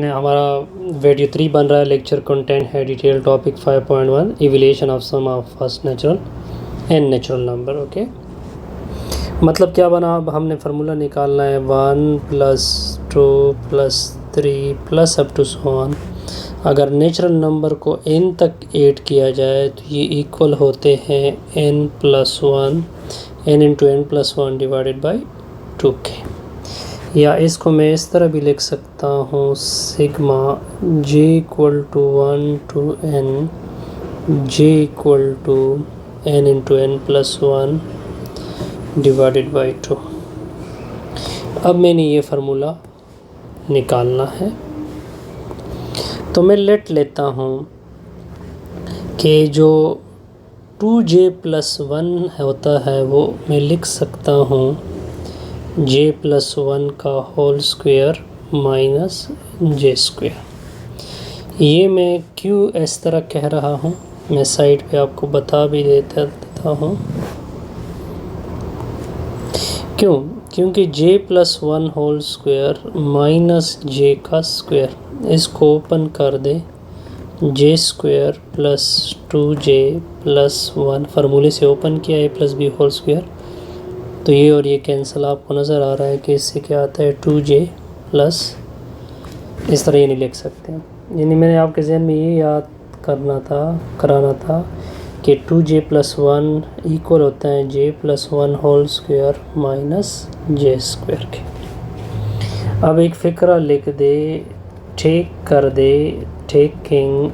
हमारा वीडियो 3 बन रहा है। लेक्चर कंटेंट है detail topic 5.1 evaluation of sum of first natural and natural number. Okay, मतलब क्या बना, अब हमने फार्मूला निकालना है 1 + 2 + 3 plus up to so on. अगर नेचुरल नंबर को n तक ऐड किया जाए तो ये इक्वल होते हैं n + 1 n × n + 1 divided by 2k। या इसको मैं इस तरह भी लिख सकता हूँ sigma j = 1 to n j = n × n + 1 divided by 2। अब मैंने ये फार्मूला निकालना है तो मैं लेट लेता हूँ कि जो 2j + 1 होता है वो मैं लिख सकता हूँ j + 1 का होल स्क्वायर माइनस j²। ये मैं क्यों इस तरह कह रहा हूँ मैं साइड पे आपको बता भी देता हूँ क्यों, क्योंकि j + 1 whole square minus j का स्क्वायर, इसको ओपन कर दे j² + 2j + 1 फार्मूले से ओपन किया a + b होल स्क्वायर, तो ये और ये कैंसिल आपको नज़र आ रहा है कि इससे क्या आता है 2j प्लस, इस तरह ये नहीं लिख सकते हैं। यानी मैंने आपके जहन में ये याद कराना था कि 2j + 1 इक्वल होता है j + 1 whole square minus j² के। अब एक फ़िक्रा लिख दे, टेक कर दे taking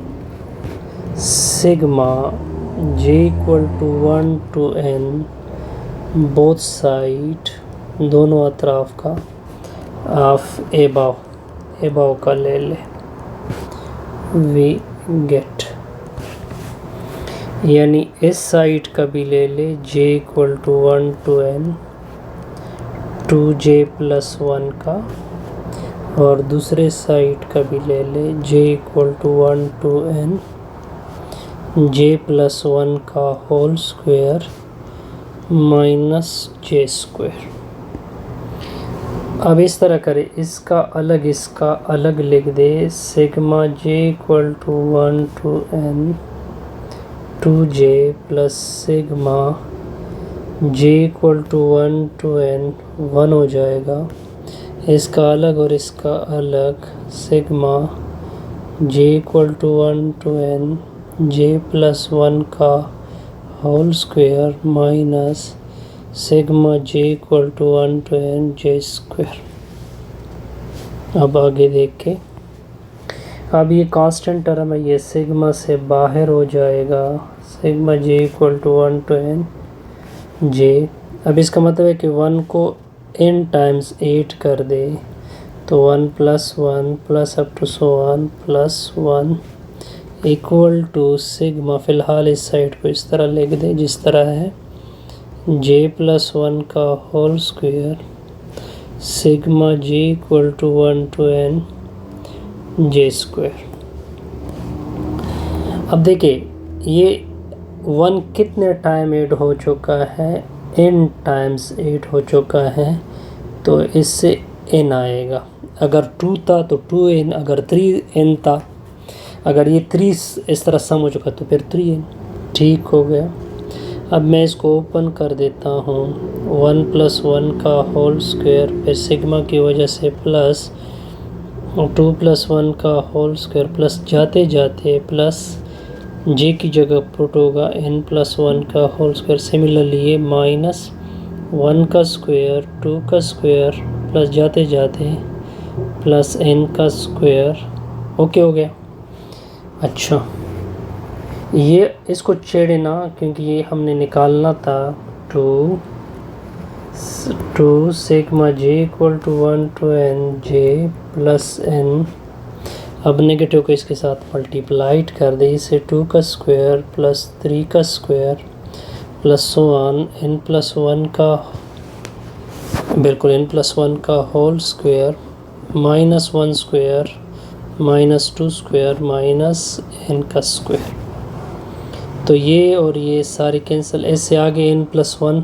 sigma j = 1 to n both side, दोनों अतराफ का ऑफ एबाव का ले ले, वी गेट, यानी इस साइड का भी ले ले j = 1 to n 2j + 1 का, और दूसरे साइड का भी ले ले j = 1 to n j + 1 का होल स्क्वायर माइनस j²। अब इस तरह करें, इसका अलग लिख दे sigma j = 1 to n 2j plus sigma j = 1 to n 1 हो जाएगा। इसका अलग और इसका अलग sigma j = 1 to n j + 1 का whole square minus sigma j = 1 to n j²। अब आगे देख के, अब ये कांस्टेंट टर्म है, ये सिग्मा से बाहर हो जाएगा, sigma j = 1 to n j। अब इसका मतलब है कि 1 को n टाइम्स 8 कर दे तो 1 + 1 plus up to so on +1 equal to sigma, फ़िलहाल इस साइड को इस तरह लिख दे जिस तरह है j + 1 का whole square sigma j = 1 to n j²। अब देखिए ये 1 कितने टाइम ऐड हो चुका है, n टाइम्स ऐड हो चुका है, तो इससे n आएगा। अगर 2 था तो 2n, अगर 3n था, अगर ये 3 इस तरह सम हो चुका तो फिर 3n, ठीक हो गया। अब मैं इसको ओपन कर देता हूँ 1 + 1 का होल स्क्वायर, फिर सिग्मा की वजह से प्लस 2 + 1 का होल स्क्वायर, प्लस जाते जाते प्लस j की जगह पुट होगा n + 1 का होल स्क्वायर। सिमिलरली ये माइनस 1 का स्क्वायर 2 का स्क्वायर प्लस जाते जाते प्लस n का स्क्वायर। ओके हो गया। अच्छा, ये इसको छेड़े ना क्योंकि ये हमने निकालना था 2 sigma j = 1 to n j + n। अब नेगेटिव को इसके साथ मल्टीप्लाइड कर दे, इसे 2 का स्क्वायर प्लस 3 का square plus so on n + 1 का, बिल्कुल n + 1 का whole square minus 1 square minus 2 square minus n का स्क्वायर। तो ये और ये सारे कैंसिल, इससे आगे n + 1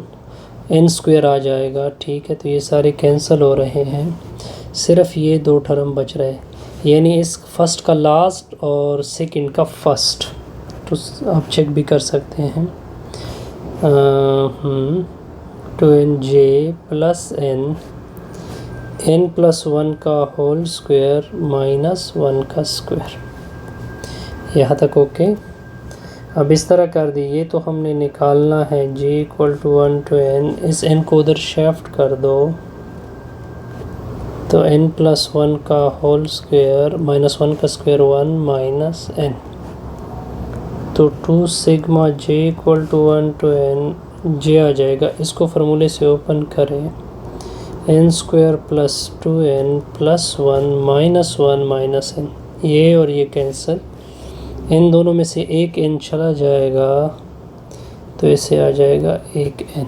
n² आ जाएगा, ठीक है। तो ये सारे कैंसिल हो रहे हैं, सिर्फ ये 2 टर्म बच रहे हैं। यानी इस फर्स्ट का लास्ट और सेकंड का फर्स्ट, तो आप चेक भी कर सकते हैं। 2nj प्लस n प्लस 1 का होल स्क्वायर माइनस 1 का स्क्वायर। यहाँ तक ओके। अब इस तरह कर दिए तो हमने निकालना है j equal to 1 to n, इस n को उधर शिफ्ट कर दो तो n प्लस 1 का होल स्क्वायर माइनस 1 का स्क्वायर 1 माइनस n, तो 2 sigma j equal to 1 to n, j आ जाएगा। इसको फार्मूले से ओपन करें, n square plus 2n plus 1 minus 1 minus n, ये और ये कैंसिल, इन दोनों में से एक n चला जाएगा तो इसे आ जाएगा एक n।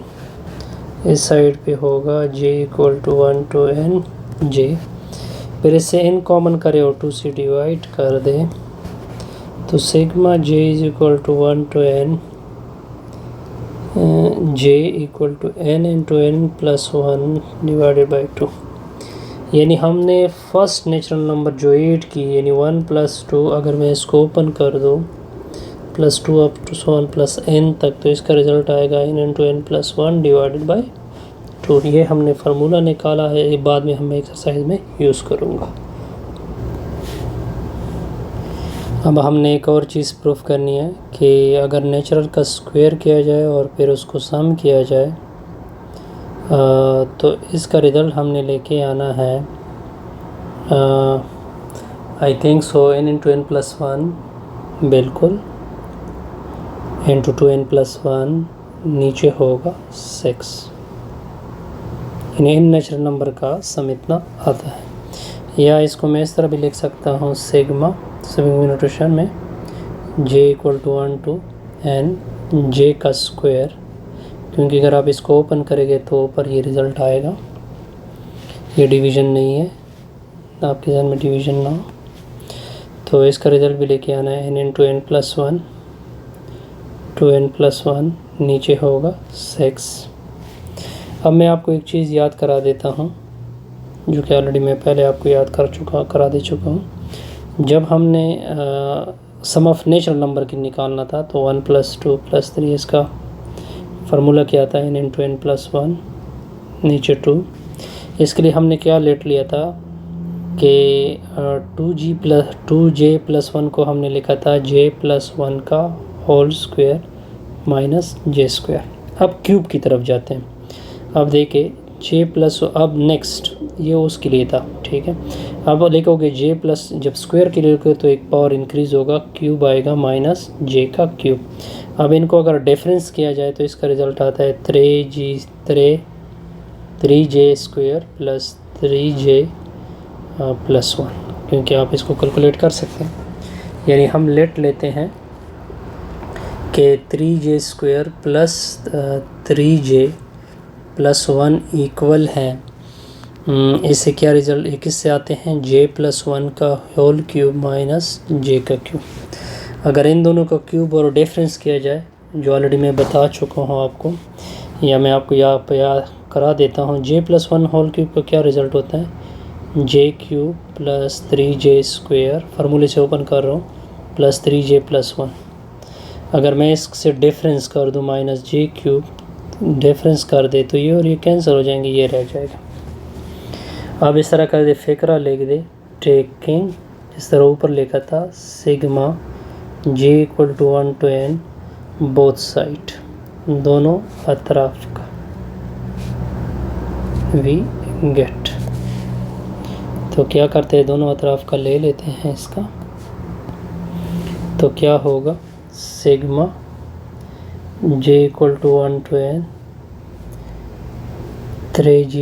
इस साइड पे होगा j equal to 1 to n j, फिर इससे n कॉमन करें और 2 से डिवाइड कर दें तो sigma j is equal to 1 to n j equal to n into n plus 1 divided by 2। यानी हमने फर्स्ट नेचुरल नंबर जो 8 की यानी 1 प्लस 2, अगर मैं इसको ओपन कर दूँ plus 2 up to 1 plus n तक, तो इसका रिज़ल्ट आएगा n into n plus 1 divided by 2। ये हमने फार्मूला निकाला है, ये बाद में हम एक्सरसाइज में यूज़ करूँगा। अब हमने एक और चीज़ प्रूफ करनी है कि अगर नेचुरल का स्क्वायर किया जाए और फिर उसको सम किया जाए तो इसका रिज़ल्ट हमने लेके आना है I think so n into n plus 1 बिल्कुल इंटू 2n प्लस 1 नीचे होगा 6, यानी इन नेचुरल नंबर का सम इतना आता है। या इसको मैं इस तरह भी लिख सकता हूँ सिग्मा नोटेशन में j equal to 1 to n j का स्क्वायर, क्योंकि अगर आप इसको ओपन करेंगे तो ऊपर ये रिज़ल्ट आएगा, ये डिवीज़न नहीं है, आपके ध्यान में डिवीज़न ना हो तो इसका रिज़ल्ट भी लेके आना है n into n plus 1 2n plus 1 नीचे होगा 6। अब मैं आपको एक चीज़ याद करा देता हूँ जो कि ऑलरेडी मैं पहले आपको याद करा दे चुका हूँ। जब हमने सम ऑफ नेचुरल नंबर की निकालना था तो 1 प्लस 2 प्लस 3, इसका फार्मूला क्या था n इंटू n प्लस 1 नीचे 2। इसके लिए हमने क्या लेट लिया था कि 2j प्लस 1 को हमने लिखा था j प्लस 1 का whole square minus j square. अब क्यूब की तरफ जाते हैं। अब देखिए j प्लस, अब नेक्स्ट ये उसके लिए था, ठीक है। अब लिखोगे j प्लस, जब स्क्वायर के लिए लिखोगे तो एक पावर इंक्रीज़ होगा, क्यूब आएगा माइनस j का क्यूब। अब इनको अगर डिफरेंस किया जाए तो इसका रिज़ल्ट आता है 3j square plus 3j plus 1, क्योंकि आप इसको कैलकुलेट कर सकते हैं। यानी हम लेते हैं कि 3j square plus 3j plus 1 equal है, इससे क्या रिज़ल्ट, एक इससे आते हैं j प्लस 1 का होल क्यूब माइनस j का क्यूब। अगर इन दोनों का क्यूब और डिफरेंस किया जाए, जो ऑलरेडी मैं बता चुका हूँ आपको, या मैं आपको याद करा देता हूँ, j प्लस 1 होल क्यूब का क्या रिज़ल्ट होता है j cube plus 3j square, फार्मूले से ओपन कर रहा हूँ, प्लस 3j प्लस 1। अगर मैं इससे डिफरेंस कर दूँ माइनस j क्यूब, डिफरेंस कर दे तो ये और ये कैंसिल हो जाएंगे, ये रह जाएगा। अब इस तरह कर दे, फिक्रा लिख दे, टेकिंग इस तरह ऊपर लिखा था sigma j equal to 1 to n both side, दोनों अतराफ का, वी गेट। तो क्या करते हैं, दोनों अतराफ का ले लेते हैं इसका, तो क्या होगा sigma j equal to 1 to n 3j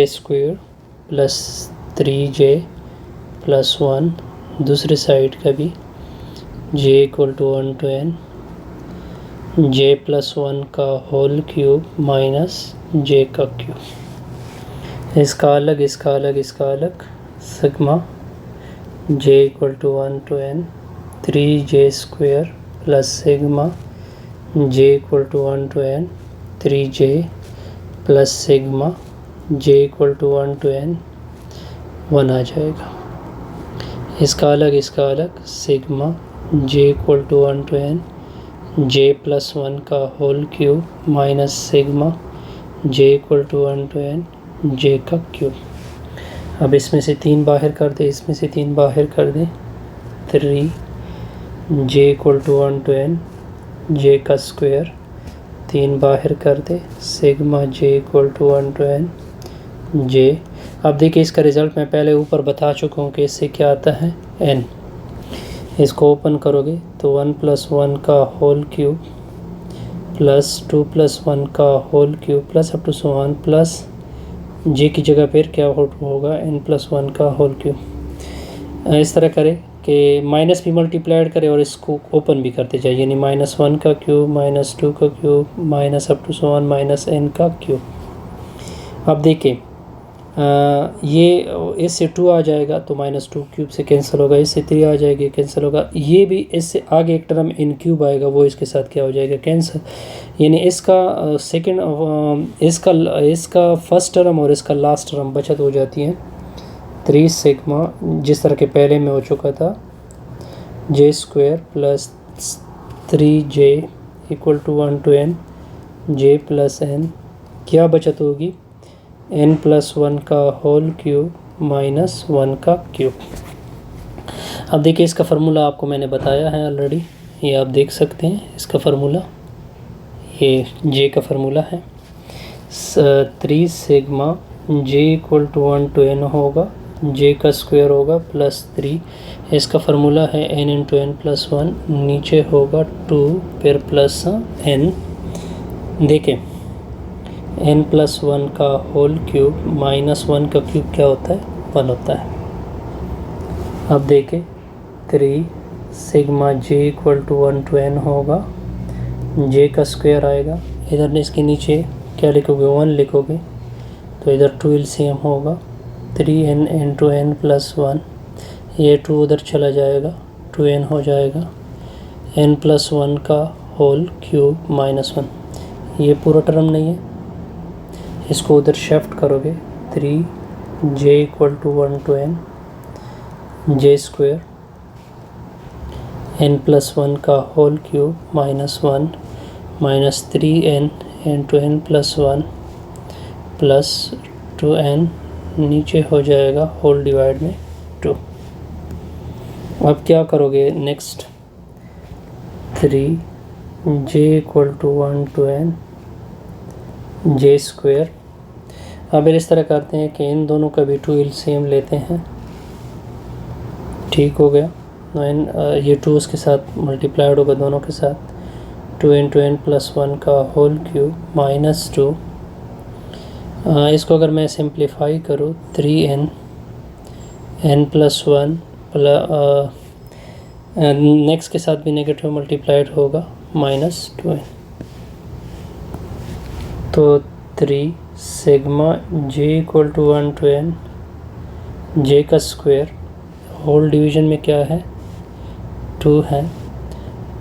square plus 3j plus 1, दूसरे साइड का भी j equal to 1 to n j plus 1 का होल क्यूब माइनस j का क्यूब। इसका अलग, इसका अलग, इसका अलग, sigma j equal to 1 to n 3j square plus sigma j equal to 1 to n 3j plus sigma j equal to 1 to n 1 आ जाएगा। इसका अलग sigma j equal to 1 to n j plus 1 का whole cube minus sigma j equal to 1 to n j का cube. अब इसमें से 3 बाहर कर दे, इसमें से 3 बाहर कर दे, 3 j equal to 1 to n j का स्क्वायर, 3 बाहर कर दे, sigma j equal to 1 to n j. अब देखिए इसका रिज़ल्ट मैं पहले ऊपर बता चुका हूँ कि इससे क्या आता है n। इसको ओपन करोगे तो 1 + 1 का होल क्यूब प्लस 2 + 1 का whole cube plus up to so 1 plus j की जगह पर क्या होगा n + 1 का होल क्यूब। इस तरह करें कि माइनस भी मल्टीप्लाइड करें और इसको ओपन भी करते जाए, यानी -1 का क्यूब -2 का cube minus up to so 1 minus n का क्यूब। अब देखिए ये इससे 2 आ जाएगा तो -2 क्यूब से कैंसिल होगा, इससे 3 आ जाएगी कैंसिल होगा, ये भी इससे आगे एक टर्म n क्यूब आएगा वो इसके साथ क्या हो जाएगा कैंसिल। यानी इसका इसका फर्स्ट टर्म और इसका लास्ट टर्म बचत हो जाती है 3 सिग्मा जिस तरह के पहले में हो चुका था j square plus 3 j equal to 1 to n j plus n, क्या बचत होगी n + 1 का होल क्यूब माइनस 1 का क्यूब। अब देखिए इसका फार्मूला आपको मैंने बताया है ऑलरेडी, ये आप देख सकते हैं इसका फार्मूला, ये जे का फार्मूला है 3 sigma j equal to 1 to n होगा, जे का स्क्वायर होगा प्लस 3, इसका फार्मूला है n × n + 1, नीचे होगा 2 फिर प्लस n। देखें n + 1 का होल क्यूब माइनस 1 का क्यूब क्या होता है 1 होता है। अब देखें 3 sigma j equal to 1 to n होगा, जे का स्क्वायर आएगा, इधर इसके नीचे क्या लिखोगे 1 लिखोगे तो इधर 2 एलसीएम होगा 3n × n + 1, ये 2 उधर चला जाएगा 2n हो जाएगा, n + 1 का होल क्यूब माइनस 1, ये पूरा टर्म नहीं है, इसको उधर शिफ्ट करोगे 3 j equal to 1 to n j square n + 1 का whole cube minus 1 minus 3n × n + 1 plus 2n, नीचे हो जाएगा होल डिवाइड में 2। अब क्या करोगे next 3 j equal to 1 to n j square. अब इस तरह करते हैं कि इन दोनों का भी 2 एलसीएम लेते हैं, ठीक हो गया, ये 2 उसके साथ मल्टीप्लाइड होगा दोनों के साथ, 2 × n + 1 का होल क्यूब माइनस 2, इसको अगर मैं सिंप्लीफाई करूँ 3n + 1 नेक्स्ट के साथ भी नेगेटिव मल्टीप्लाइड होगा -2n, तो 3 sigma j equal to 1 to n j का स्क्वायर, होल डिवीज़न में क्या है 2 है,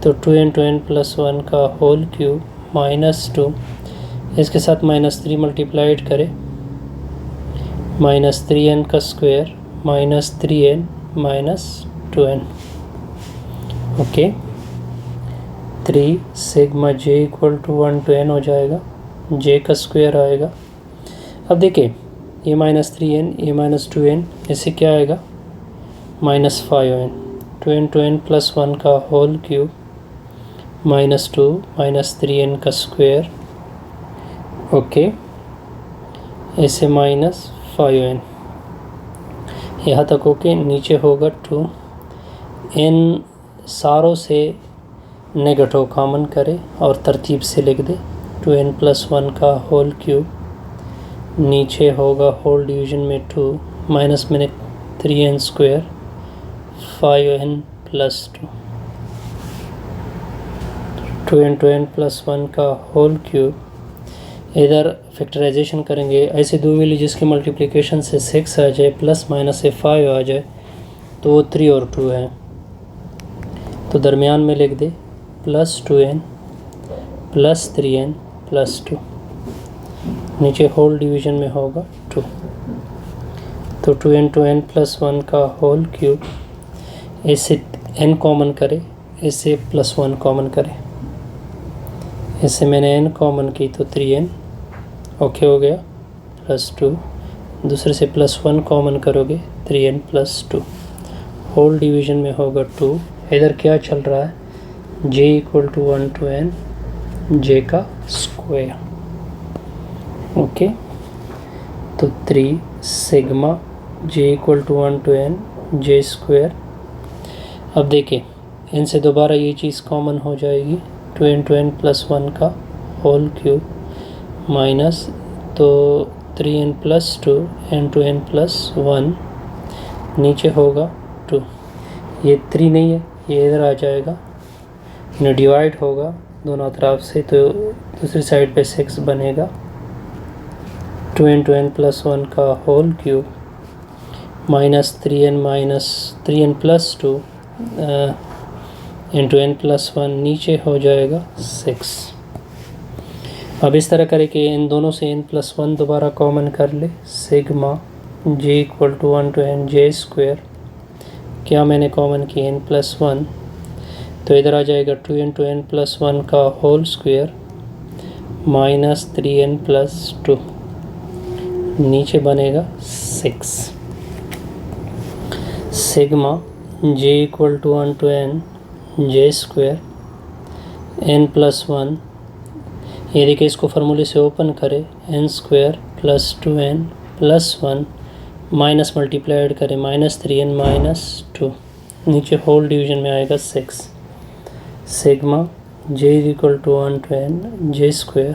तो 2 × n + 1 का होल क्यूब -2, इसके साथ -3 मल्टीप्लाइड करें, -3n का square -3n -2n, okay. 3 sigma j equal to 1 to n हो जाएगा, जे का स्क्वायर आएगा। अब देखिए ये -3n ये -2n, इससे क्या आएगा -5n, 2 × n + 1 का होल क्यूब -2 -3n का स्क्वायर, ओके, ऐसे -5n, यहाँ तक ओके, नीचे होगा 2, n सारों से नेगेटिव कॉमन करे और तरतीब से लिख दे, 2n + 1 का होल क्यूब, नीचे होगा होल डिवीज़न में 2 माइनस में 3n स्क्वायर 5n + 2, 2 × n + 1 का होल क्यूब, इधर फैक्टराइजेशन करेंगे, ऐसे दो वैल्यू जिसके मल्टीप्लिकेशन से 6 आ जाए प्लस माइनस से 5 आ जाए तो वो 3 और 2 है, तो दरमियान में लिख दे +2n + 3n + 2, नीचे होल डिवीज़न में होगा 2, तो 2n प्लस 1 का होल क्यूब, इससे n कॉमन करे, इससे प्लस 1 कॉमन करे, इससे मैंने n कॉमन की तो 3n ओके हो गया प्लस 2, दूसरे से प्लस 1 कॉमन करोगे 3n प्लस 2, होल डिवीजन में होगा 2। इधर क्या चल रहा है, j equal to 1 to n j का स्क्वायर, ओके। तो 3 sigma j equal to 1 to n j square. अब देखिए इनसे दोबारा ये चीज़ कॉमन हो जाएगी, 2n प्लस 1 का होल क्यूब माइनस, तो 3n plus 2 n to n plus 1, नीचे होगा 2, ये 3 नहीं है, ये इधर आ जाएगा, इन्हें डिवाइड होगा दोनों तरफ से, तो दूसरी साइड पे 6 बनेगा। 2n प्लस 1 का whole cube minus 3n plus 2 into n plus 1, नीचे हो जाएगा 6। अब इस तरह करे कि इन दोनों से n प्लस 1 दोबारा कॉमन कर ले, sigma j equal to 1 to n j square, क्या मैंने कॉमन की n प्लस 1, तो इधर आ जाएगा 2n प्लस 1 का whole square minus 3n plus 2, नीचे बनेगा 6। Sigma j equal to 1 to n j square n plus 1, ये देखिए इसको फार्मूले से ओपन करें, n square plus 2n plus 1 minus multiplied करें माइनस 3n माइनस 2, नीचे होल डिवीजन में आएगा 6। Sigma j equal to 1 to n j square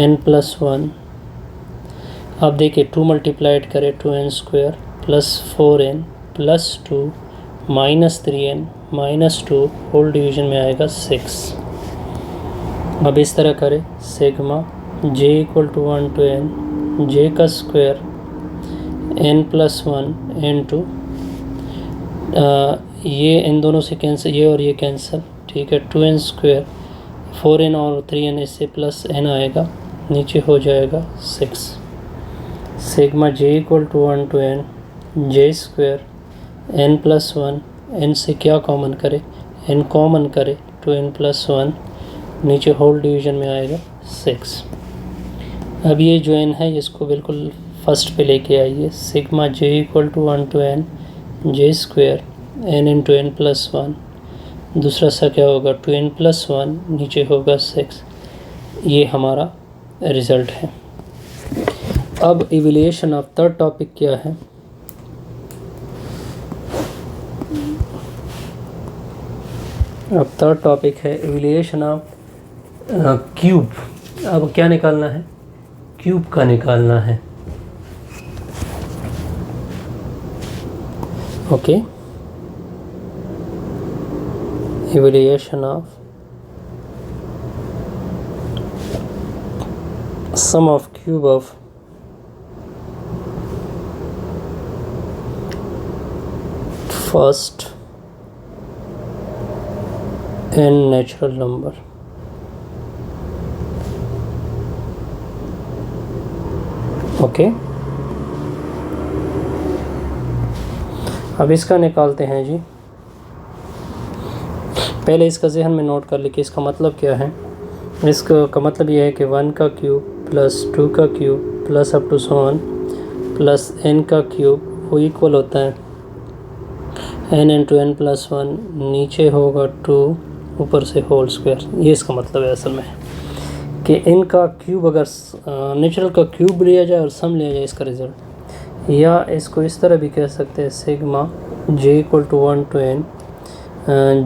n plus 1, अब देखिए 2 मल्टीप्लाइड करें 2n square plus 4n plus 2 minus 3n minus 2, whole division में आएगा 6। अब इस तरह करें, sigma j equal to 1 to n j का स्क्वायर n प्लस 1 इंटू, ये इन दोनों से कैंसिल, ये और ये कैंसिल, ठीक है, 2n स्क्वायर 4n और 3n इससे प्लस n आएगा, नीचे हो जाएगा 6। Sigma j equal to 1 to n j square n plus 1, n से क्या कॉमन करे, n कॉमन करे 2n प्लस 1, नीचे होल डिवीजन में आएगा 6। अब ये जो n है इसको बिल्कुल फर्स्ट पे लेके आइए, sigma j equal to 1 to n j square n into n plus 1, दूसरा सा क्या होगा 2n प्लस 1, नीचे होगा 6, ये हमारा रिज़ल्ट है। अब इवैल्यूएशन ऑफ थर्ड टॉपिक क्या है, अब थर्ड टॉपिक है इवैल्यूएशन ऑफ क्यूब। अब क्या निकालना है, क्यूब का निकालना है, okay. Evaluation of sum of cube of first n natural number, okay. अब इसका निकालते हैं जी, पहले इसका जहन में नोट कर ले कि इसका मतलब क्या है। इसका मतलब यह है कि 1 का क्यूब प्लस 2 का cube plus up to so on plus n का क्यूब वो इक्वल होता है n इंटू n प्लस 1, नीचे होगा 2, ऊपर से होल स्क्वायर। ये इसका मतलब है असल में कि n का क्यूब अगर नेचुरल का क्यूब लिया जाए और सम लिया जाए इसका रिज़ल्ट, या इसको इस तरह भी कह सकते हैं, sigma j equal to 1 to n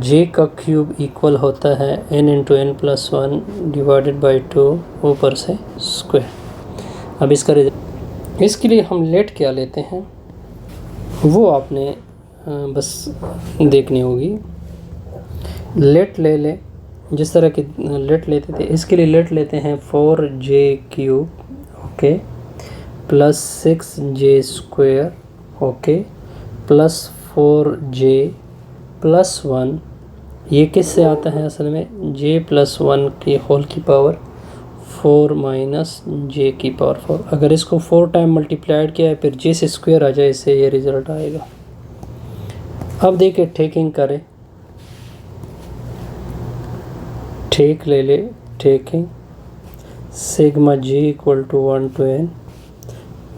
j का क्यूब इक्वल होता है n into n plus 1 divided by 2, ऊपर से स्क्वायर। अब इसका रिजल्ट, इसके लिए हम लेट क्या लेते हैं वो आपने बस देखनी होगी। लेट ले ले, जिस तरह की लेट लेते थे, इसके लिए लेट लेते हैं 4j cube, okay, plus 6j square, okay, plus 4j plus 1, ये किससे आता है असल में j प्लस 1 की होल की पावर 4 माइनस जे की पावर 4। अगर इसको 4 टाइम मल्टीप्लाइड किया है फिर जे से स्क्वायर आ जाए, इससे ये रिज़ल्ट आएगा। अब देखिए टेकिंग करें, टेक ले ले, taking sigma j equal to 1 to n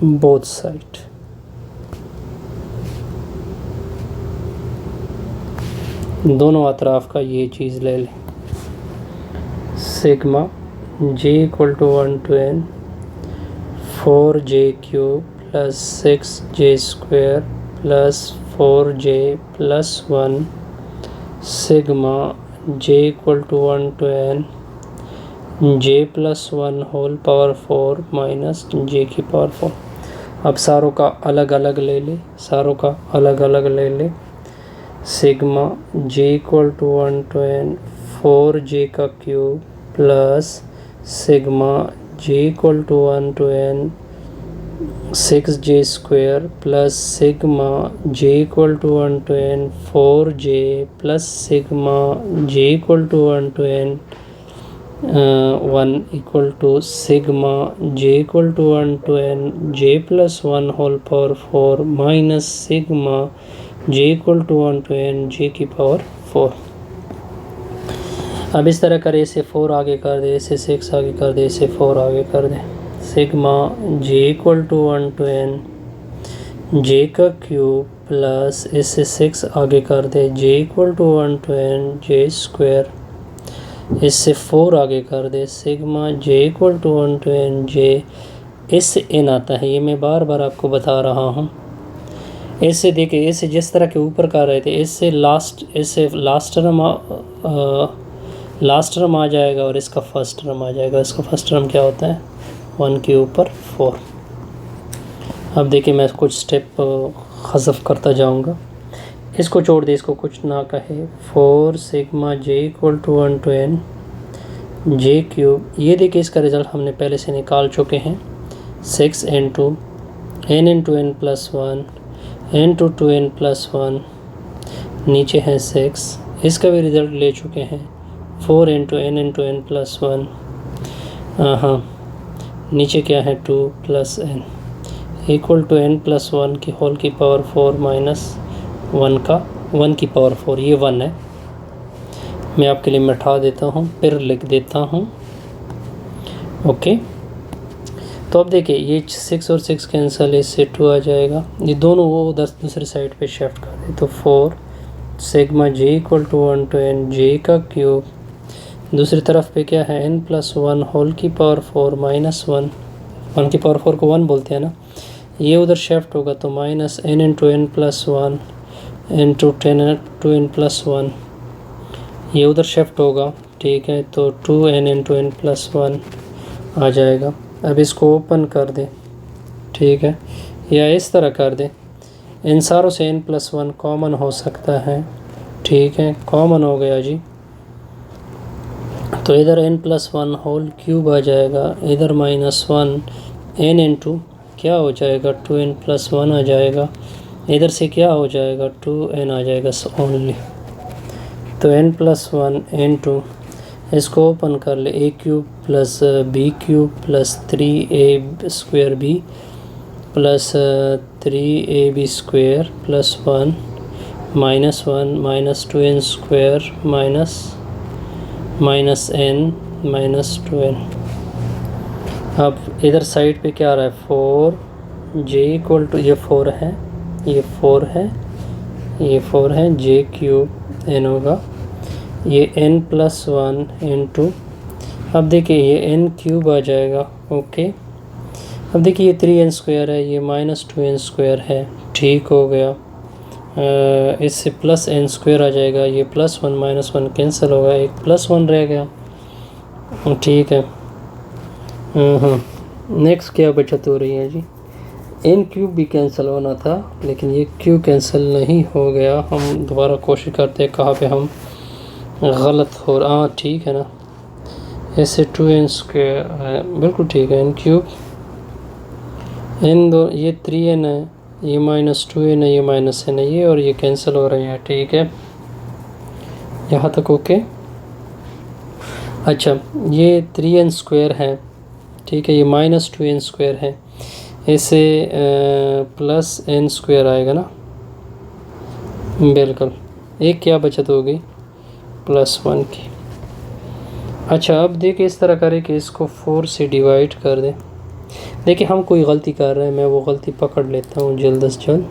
both side. दोनों अतराफ का ये चीज़ ले लें, sigma j equal to 1 to n 4j cube plus 6j square plus 4j plus 1 sigma j equal to 1 to n j plus 1 whole power 4 minus j की power 4। अब सारों का अलग अलग ले ले, सारों का अलग अलग ले ले। Sigma j equal to 1 to n 4j का cube plus sigma j equal to 1 to n 6j square plus sigma j equal to 1 to n 4j plus sigma j equal to 1 to n 1 equal to sigma j equal to 1 to n j plus 1 whole power 4 minus sigma j equal to 1 to n j की power 4। अब इस तरह करे, इसे 4 आगे कर दे, इसे 6 आगे कर दे, इसे 4 आगे कर दे। Sigma j equal to 1 to n j का क्यूब प्लस इसे 6 आगे कर दे, j equal to 1 to n j square, इससे 4 आगे कर दे, sigma j equal to 1 to n j, इससे n आता है, ये मैं बार बार आपको बता रहा हूँ। इससे देखिए, इससे जिस तरह के ऊपर कर रहे थे, इससे लास्ट टर्म आ जाएगा और इसका फर्स्ट टर्म आ जाएगा। इसका फर्स्ट टर्म क्या होता है, 1 के ऊपर 4। अब देखिए मैं कुछ स्टेप हज़फ करता जाऊंगा, इसको छोड़ दे, इसको कुछ ना कहे। 4 sigma j equal to 1 to n j cube, ये देखिए इसका रिज़ल्ट हमने पहले से निकाल चुके हैं। 6 into n plus 1 n to 2n plus 1, नीचे है 6, इसका भी रिज़ल्ट ले चुके हैं। 4 इंटू n प्लस 1, हाँ नीचे क्या है 2 plus n equal to n plus 1 की होल की पावर 4 माइनस 1 की पावर 4, ये 1 है। मैं आपके लिए मिटा देता हूँ, फिर लिख देता हूँ। ओके, तो अब देखिए ये 6 और 6 कैंसिल, इससे 2 आ जाएगा, ये दोनों वो दूसरी साइड पे शिफ्ट कर दे। तो 4 sigma j equal to 1 to n j का क्यूब, दूसरी तरफ पे क्या है n प्लस 1 होल की पावर 4 माइनस 1 की पावर 4 को 1 बोलते हैं ना, ये उधर शिफ्ट होगा तो minus n into n plus 1 into 10 to n plus 1, ये उधर शिफ्ट होगा, ठीक है। तो 2n इंटू n प्लस 1 आ जाएगा। अब इसको ओपन कर दे, ठीक है, या इस तरह कर दे, इन सारों से n प्लस 1 कॉमन हो सकता है, ठीक है, कॉमन हो गया जी। तो इधर n प्लस 1 होल क्यूब आ जाएगा, इधर माइनस 1 n इंटू क्या हो जाएगा 2n प्लस 1 आ जाएगा, इधर से क्या हो जाएगा 2n आ जाएगा ओनली। तो n प्लस 1 इंटू, इसको ओपन कर ले, a cube plus b cube plus 3a square b plus 3ab square plus 1 minus 1 minus 2n square minus n minus 2n। अब इधर साइड पे क्या आ रहा है 4 j इक्वल टू, ये 4 है, ये 4 है, ये 4 है, j क्यूब n होगा, ये n प्लस 1 इंटू, अब देखिए ये n क्यूब आ जाएगा। ओके, अब देखिए ये 3n स्क्वायर है, ये माइनस 2n स्क्वायर है, ठीक हो गया। इससे प्लस n स्क्वायर आ जाएगा, ये प्लस 1 माइनस 1 कैंसिल होगा, एक प्लस 1 रह गया, ठीक है। नेक्स्ट क्या बचत हो रही है जी, n क्यूब भी कैंसिल होना था लेकिन ये क्यूब कैंसिल नहीं हो गया। हम दोबारा कोशिश करते हैं कहाँ पे हम गलत हो रहा, हाँ ठीक है ना, ऐसे 2n स्क्वायर है, बिल्कुल ठीक है। n क्यूब n दो, ये 3n है, ये माइनस 2n है, ये माइनस n है, ये और ये कैंसिल हो रहे हैं, ठीक है, यहाँ तक ओके। अच्छा, ये 3n स्क्वायर है, ठीक है। ये माइनस 2n² है, इसे प्लस n² आएगा ना, बिल्कुल। एक क्या बचत होगी, +1 की। अच्छा, अब देखिए इस तरह करें कि इसको 4 से डिवाइड कर दें। देखिए हम कोई गलती कर रहे हैं, मैं वो गलती पकड़ लेता हूँ जल्द से जल्द।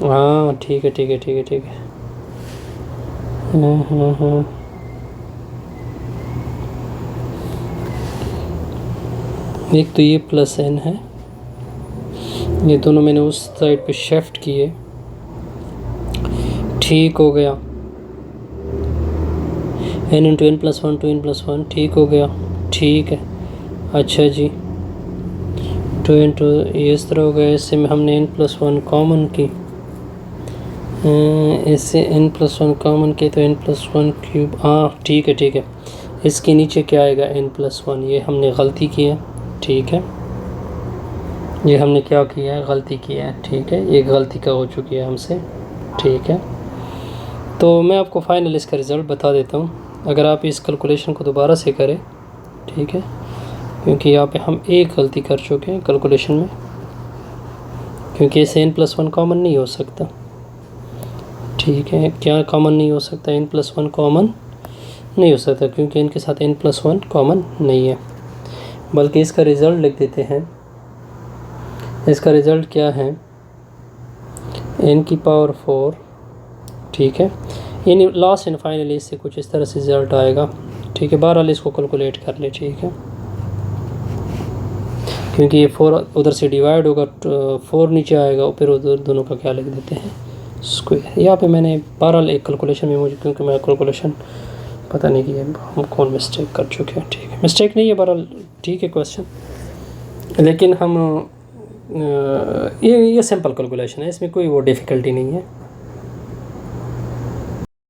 हाँ ठीक है ठीक है ठीक है ठीक है। एक तो ये +n है, ये दोनों मैंने उस साइड पे शिफ्ट किए, ठीक हो गया। n इंटू n +1 2n+1 ठीक हो गया, ठीक है। अच्छा जी, 2 इंटू ये इस तरह हो गया, इससे में हमने n+1 कॉमन की, इससे n+1 कॉमन की तो n+1 हाँ ठीक है ठीक है। इसके नीचे क्या आएगा, n+1, ये हमने गलती की है, ठीक है। ये हमने क्या किया है, गलती की है, ठीक है। ये गलती का हो चुकी है हमसे, ठीक है। तो मैं आपको फाइनल इसका रिज़ल्ट बता देता हूँ, अगर आप इस कैलकुलेशन को दोबारा से करें, ठीक है, क्योंकि यहाँ पे हम एक गलती कर चुके हैं कैलकुलेशन में, क्योंकि इसे n+1 कॉमन नहीं हो सकता, ठीक है। क्या कॉमन नहीं हो सकता, n+1 कॉमन नहीं हो सकता, क्योंकि इनके साथ n+1 कॉमन नहीं है। बल्कि इसका रिज़ल्ट लिख देते हैं, इसका रिज़ल्ट क्या है, n⁴, ठीक है। यानी लास्ट एंड फाइनली इससे कुछ इस तरह से रिज़ल्ट आएगा, ठीक है। बहरहाल इसको कैलकुलेट कर ले, ठीक है, क्योंकि ये 4 उधर से डिवाइड होगा, 4 नीचे आएगा, और फिर उधर दोनों का क्या लिख देते हैं, स्क्वायर। यहाँ पे मैंने बहरहाल एक कैलकुलेशन में मुझे, क्योंकि मैं कैलकुलेशन पता नहीं कि हम कौन मिस्टेक कर चुके हैं, ठीक है। मिस्टेक नहीं है बहरहाल, ठीक है क्वेश्चन, लेकिन हम ये सिंपल कैलकुलेशन है, इसमें कोई वो डिफ़िकल्टी नहीं है।